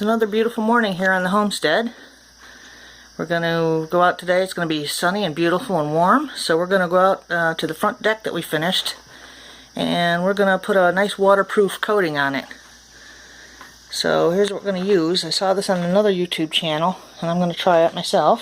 It's another beautiful morning here on the homestead. We're going to go out today. It's going to be sunny and beautiful and warm. So we're going to go out to the front deck that we finished. And we're going to put a nice waterproof coating on it. So here's what we're going to use. I saw this on another YouTube channel, and I'm going to try it myself.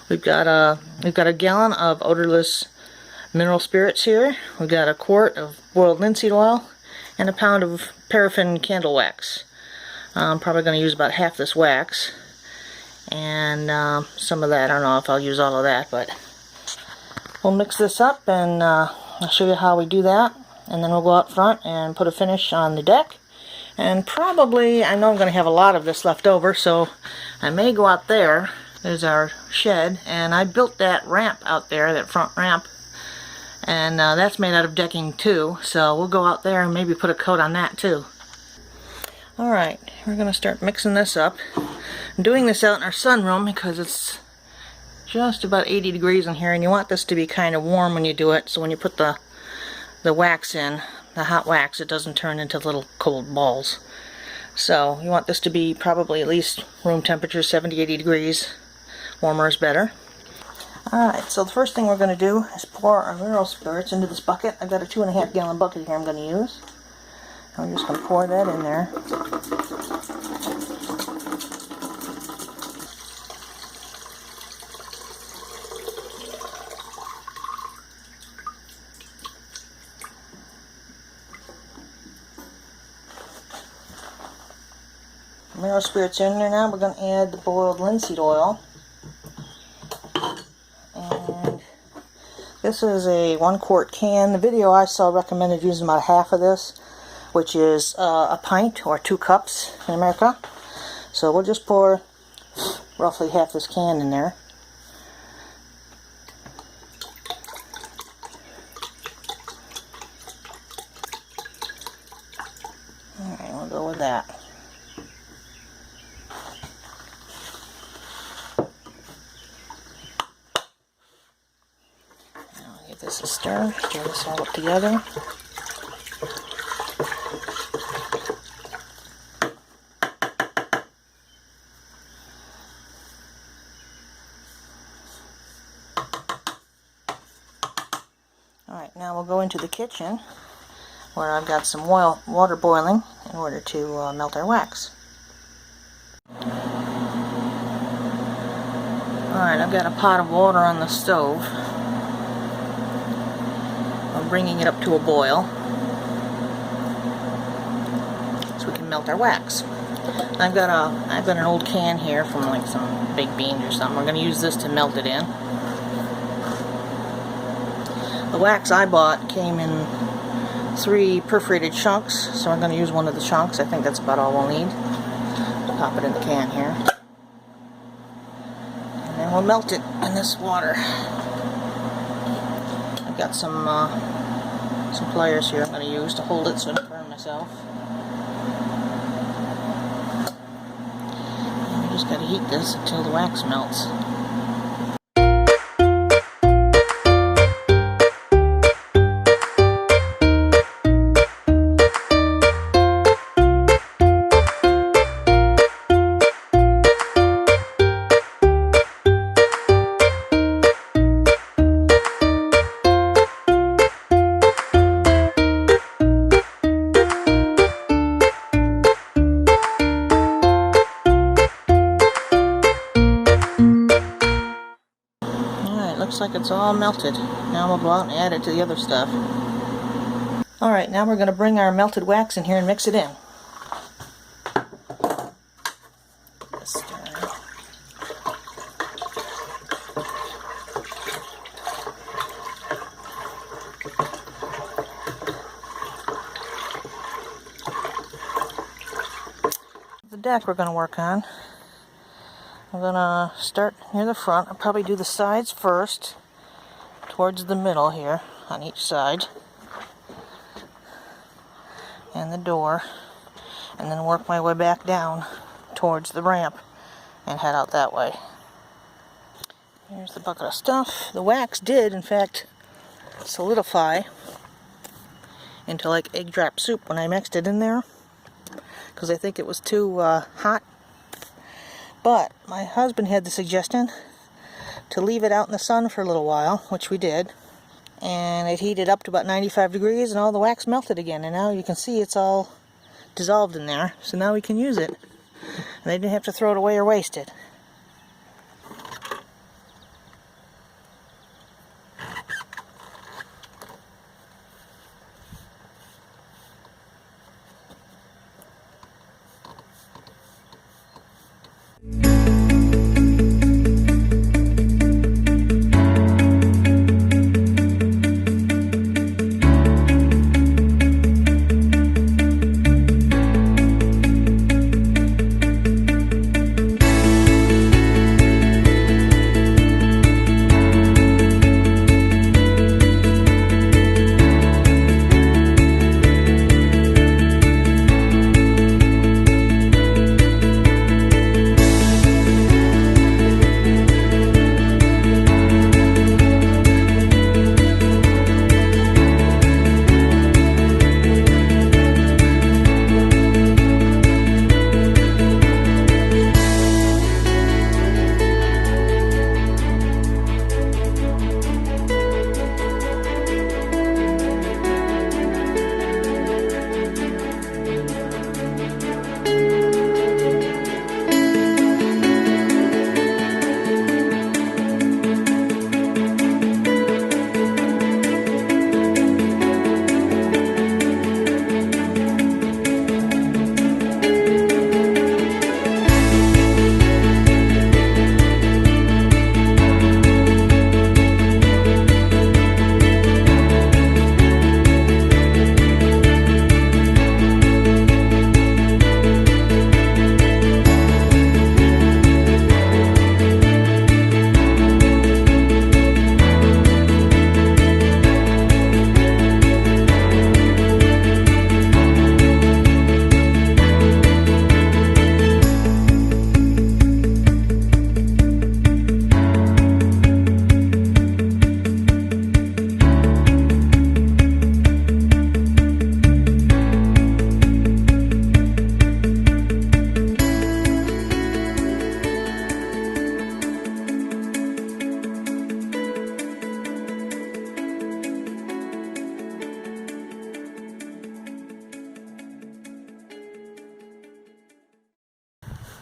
We've got a gallon of odorless mineral spirits here. We've got a quart of boiled linseed oil and a pound of paraffin candle wax. I'm probably going to use about half this wax and some of that. I don't know if I'll use all of that, but we'll mix this up and I'll show you how we do that, and then we'll go out front and put a finish on the deck. And probably, I know I'm going to have a lot of this left over, so I may go out there. There's our shed, and I built that ramp out there, that front ramp, and that's made out of decking too, so we'll go out there and maybe put a coat on that too. Alright, we're going to start mixing this up. I'm doing this out in our sunroom because it's just about 80 degrees in here, and you want this to be kind of warm when you do it, so when you put the wax in, the hot wax, it doesn't turn into little cold balls. So you want this to be probably at least room temperature, 70-80 degrees. Warmer is better. Alright, so the first thing we're going to do is pour our mineral spirits into this bucket. I've got a 2.5 gallon bucket here I'm going to use. And we're just going to pour that in there. Mineral spirits in there now. We're going to add the boiled linseed oil. And this is a 1 quart can. The video I saw recommended using about half of this, which is a pint or 2 cups in America. So we'll just pour roughly half this can in there. Alright, we'll go with that. Now I'll give this a stir, stir this all up together. Alright, now we'll go into the kitchen where I've got some water boiling in order to melt our wax. Alright, I've got a pot of water on the stove. I'm bringing it up to a boil so we can melt our wax. I've got an old can here from like some baked beans or something. We're going to use this to melt it in. The wax I bought came in 3 perforated chunks, so I'm going to use one of the chunks. I think that's about all we'll need. Pop it in the can here. And then we'll melt it in this water. I've got some pliers here I'm going to use to hold it so I don't burn myself. And we just got to heat this until the wax melts. Looks like it's all melted. Now we'll go out and add it to the other stuff. Alright, now we're going to bring our melted wax in here and mix it in. The deck we're going to work on. I'm going to start near the front. I'll probably do the sides first, towards the middle here, on each side, and the door, and then work my way back down towards the ramp and head out that way. Here's the bucket of stuff. The wax did, in fact, solidify into like egg drop soup when I mixed it in there. because I think it was too hot. But my husband had the suggestion to leave it out in the sun for a little while, which we did. And it heated up to about 95 degrees and all the wax melted again. And now you can see it's all dissolved in there. So now we can use it. And I didn't have to throw it away or waste it.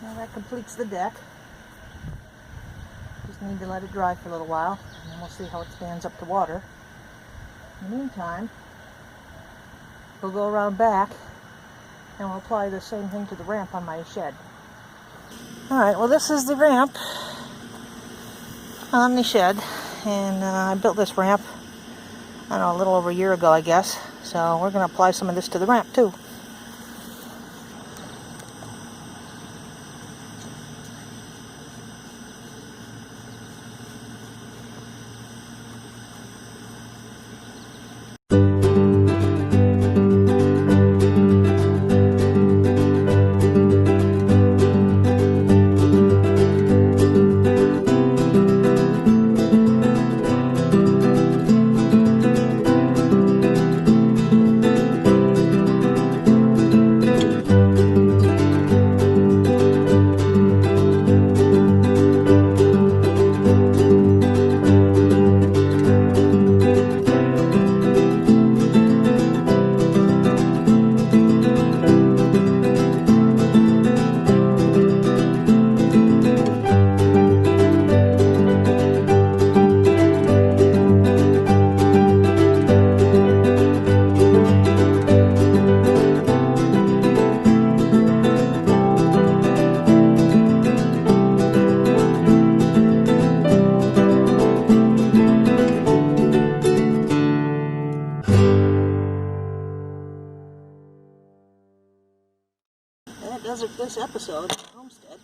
Now that completes the deck. Just need to let it dry for a little while, and then we'll see how it stands up to water. In the meantime, we'll go around back and we'll apply the same thing to the ramp on my shed. Alright, well this is the ramp on the shed, and I built this ramp, I don't know, a little over a year ago I guess, so we're going to apply some of this to the ramp too. That does it for this episode of Homestead.